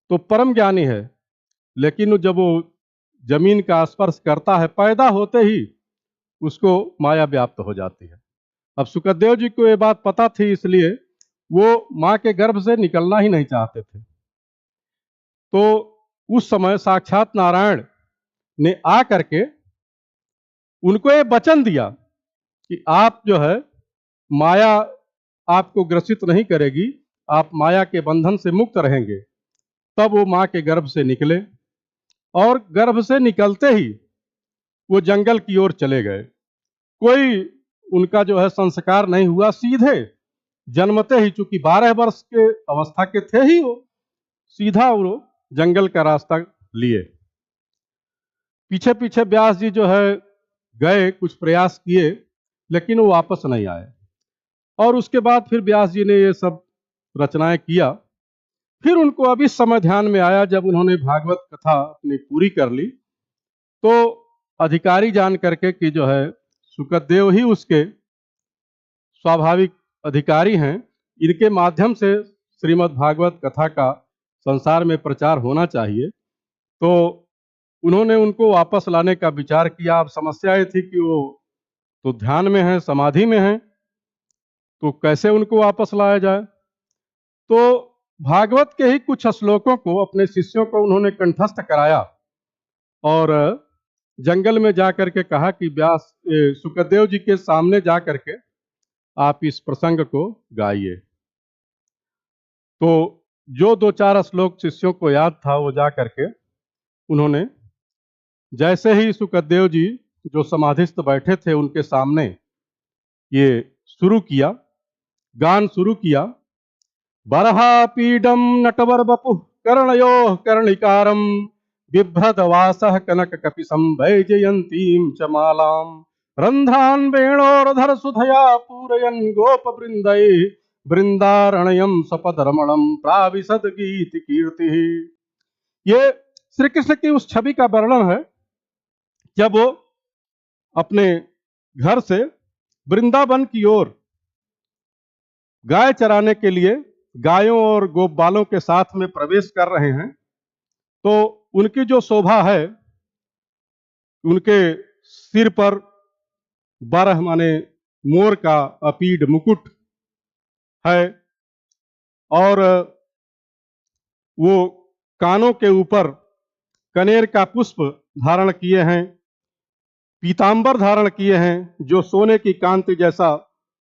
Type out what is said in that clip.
तो परम ज्ञानी है, लेकिन जब वो जमीन का स्पर्श करता है, पैदा होते ही उसको माया व्याप्त हो जाती है। अब सुखदेव जी को ये बात पता थी, इसलिए वो माँ के गर्भ से निकलना ही नहीं चाहते थे। तो उस समय साक्षात नारायण ने आ करके उनको ये वचन दिया कि आप जो है माया आपको ग्रसित नहीं करेगी, आप माया के बंधन से मुक्त रहेंगे। तब वो माँ के गर्भ से निकले और गर्भ से निकलते ही वो जंगल की ओर चले गए। कोई उनका जो है संस्कार नहीं हुआ, सीधे जन्मते ही, चूंकि 12 वर्ष के अवस्था के थे ही, वो सीधा वो जंगल का रास्ता लिए। पीछे पीछे व्यास जी जो है गए, कुछ प्रयास किए, लेकिन वो वापस नहीं आए। और उसके बाद फिर व्यास जी ने ये सब रचनाएं किया। फिर उनको अभी समय ध्यान में आया, जब उन्होंने भागवत कथा अपनी पूरी कर ली, तो अधिकारी जान करके कि जो है सुखदेव ही उसके स्वाभाविक अधिकारी हैं, इनके माध्यम से श्रीमद् भागवत कथा का संसार में प्रचार होना चाहिए। तो उन्होंने उनको वापस लाने का विचार किया। अब समस्या ये थी कि वो तो ध्यान में है, समाधि में है, तो कैसे उनको वापस लाया जाए। तो भागवत के ही कुछ श्लोकों को अपने शिष्यों को उन्होंने कंठस्थ कराया और जंगल में जाकर के कहा कि व्यास सुखदेव जी के सामने जा करके आप इस प्रसंग को गाइए। तो जो 2-4 श्लोक शिष्यों को याद था, वो जा करके उन्होंने, जैसे ही सुखदेव जी जो समाधिस्थ बैठे थे उनके सामने ये शुरू किया, गान शुरू किया। बरहापीडम नटवर बपुः कर्णयोः कर्णिकारम बिभ्रदवासः कनक कपिसं वैजयन्तीं च मालां रन्ध्रान् वेणोरधर सुधया पूरयन् गोपवृन्दैः वृंदारणयम सपदरमणम प्राविशद गीत कीर्ति। ये श्री कृष्ण की उस छवि का वर्णन है जब वो अपने घर से वृंदावन की ओर गाय चराने के लिए गायों और गोपालों के साथ में प्रवेश कर रहे हैं। तो उनकी जो शोभा है, उनके सिर पर बारह माने मोर का अपीड मुकुट है और वो कानों के ऊपर कनेर का पुष्प धारण किए हैं, पीतांबर धारण किए हैं जो सोने की कांति जैसा